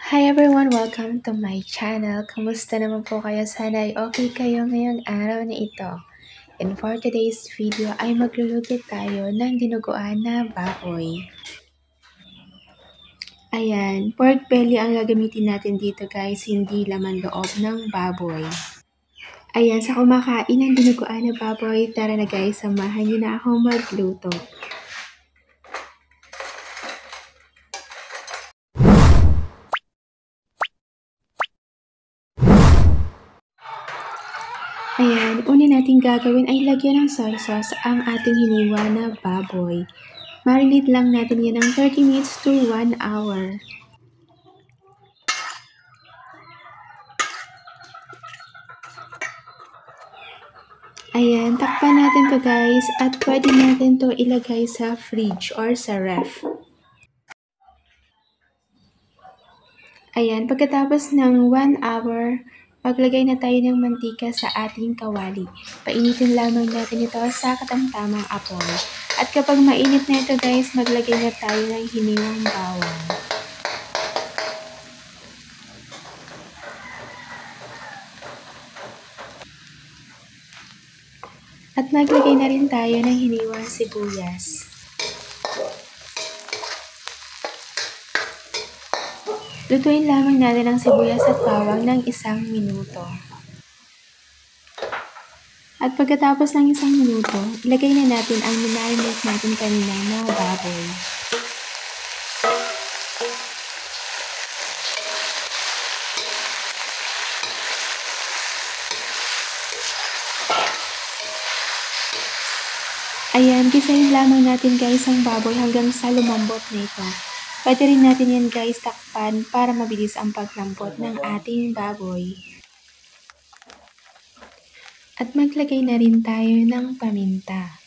Hi everyone! Welcome to my channel. Kamusta naman po kayo? Sana ay okay kayo ngayong araw na ito. And for today's video ay magluluto tayo ng dinuguan na baboy. Ayan, pork belly ang gagamitin natin dito guys, hindi laman loob ng baboy. Ayan, sa kumakain ng dinuguan na baboy, tara na guys, samahan niyo na ako magluto. Ayan, una natin gagawin ay lagyan ng soy sauce ang ating hiniwa na baboy. Marinate lang natin yan ng 30 minutes to 1 hour. Ayan, takpan natin to guys at pwede natin to ilagay sa fridge or sa ref. Ayan, pagkatapos ng 1 hour, maglagay na tayo ng mantika sa ating kawali. Painitin lamang natin ito sa katamtamang apoy. At kapag mainit na ito guys, maglagay na tayo ng hiniwang bawang. At maglagay na rin tayo ng hiniwang sibuyas. Lutuin lamang natin ang sibuyas at bawang ng 1 minuto. At pagkatapos ng 1 minuto, ilagay na natin ang minarinate natin kanina na baboy. Ayan, gisahin lamang natin guys ang baboy hanggang sa lumambot na ito. Pwede rin natin yan guys takpan para mabilis ang paglambot ng ating baboy. At maglagay na rin tayo ng paminta.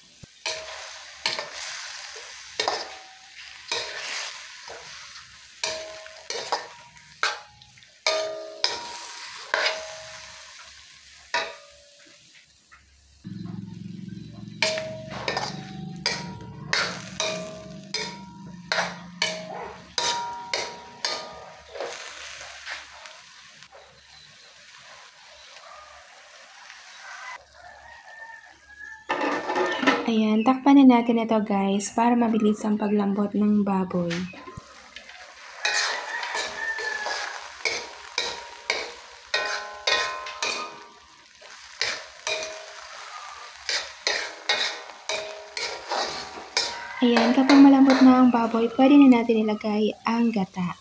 Ayan, takpan na natin ito guys para mabilis ang paglambot ng baboy. Ayan, kapag malambot na ang baboy, pwede na natin ilagay ang gata.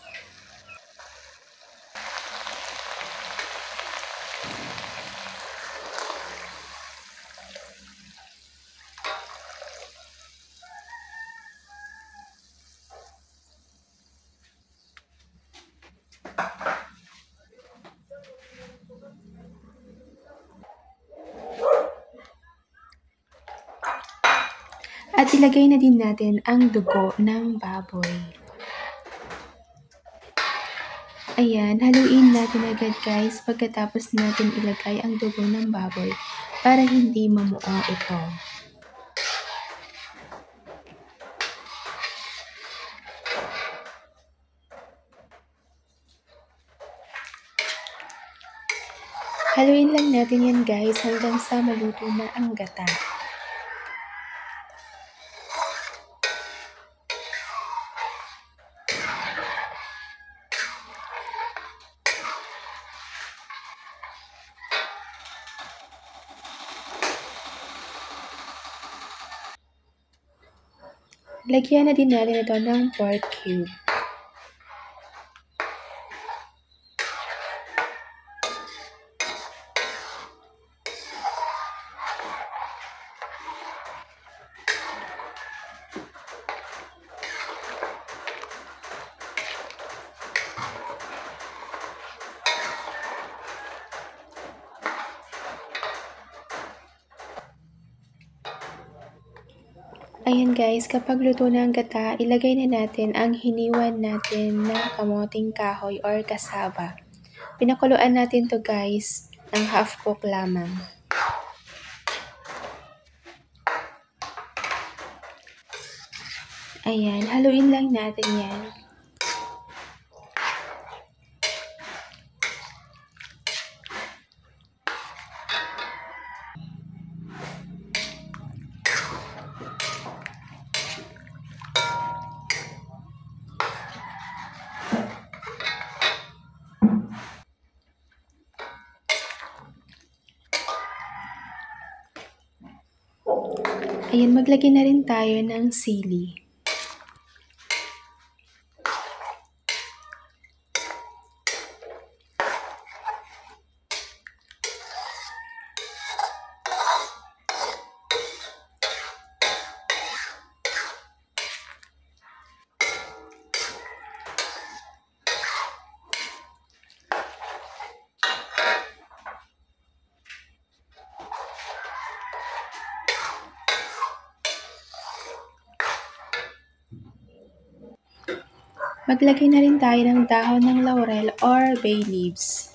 At ilagay na din natin ang dugo ng baboy. Ayan, haluin natin agad guys pagkatapos natin ilagay ang dugo ng baboy para hindi mamuong ito. Haluin lang natin yan guys hanggang sa maluto na ang gata. Lagyan na din natin ito ng pork cube. Ayan guys, kapag luto na ang gata, ilagay na natin ang hiniwan natin na kamoting kahoy or kasaba. Pinakuluan natin to guys ng half cook lamang. Ayan, haluin lang natin yan. Ayan, maglagay na rin tayo ng sili. Maglagay na rin tayo ng dahon ng laurel or bay leaves.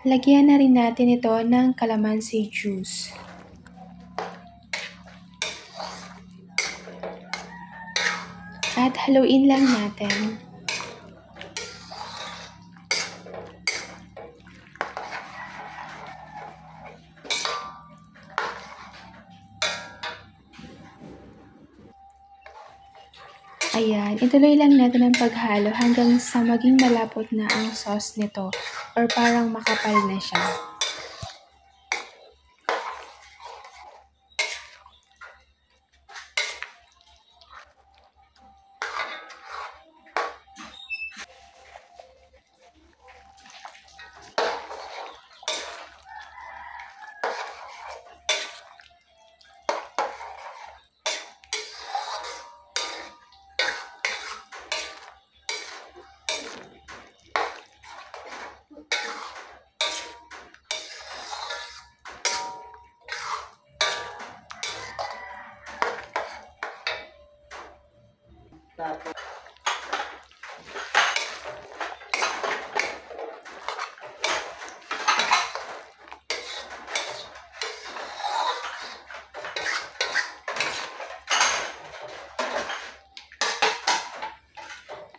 Lagyan na rin natin ito ng calamansi juice. At haluin lang natin. Ayan, ituloy lang natin ang paghalo hanggang sa maging malapot na ang sauce nito or parang makapal na siya.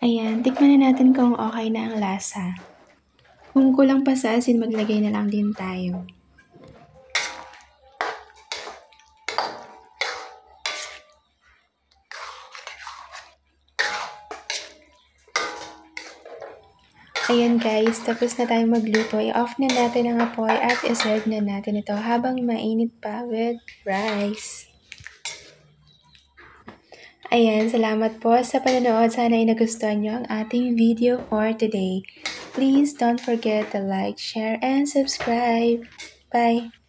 Ayan, tikman na natin kung okay na ang lasa. Kung kulang pa sa asin, maglagay na lang din tayo. Ayan guys, tapos na tayo magluto. I-off na natin ang apoy at i-serve na natin ito habang mainit pa with rice. Ayan, salamat po sa panonood. Sana ay nagustuhan nyo ang ating video for today. Please don't forget to like, share, and subscribe. Bye!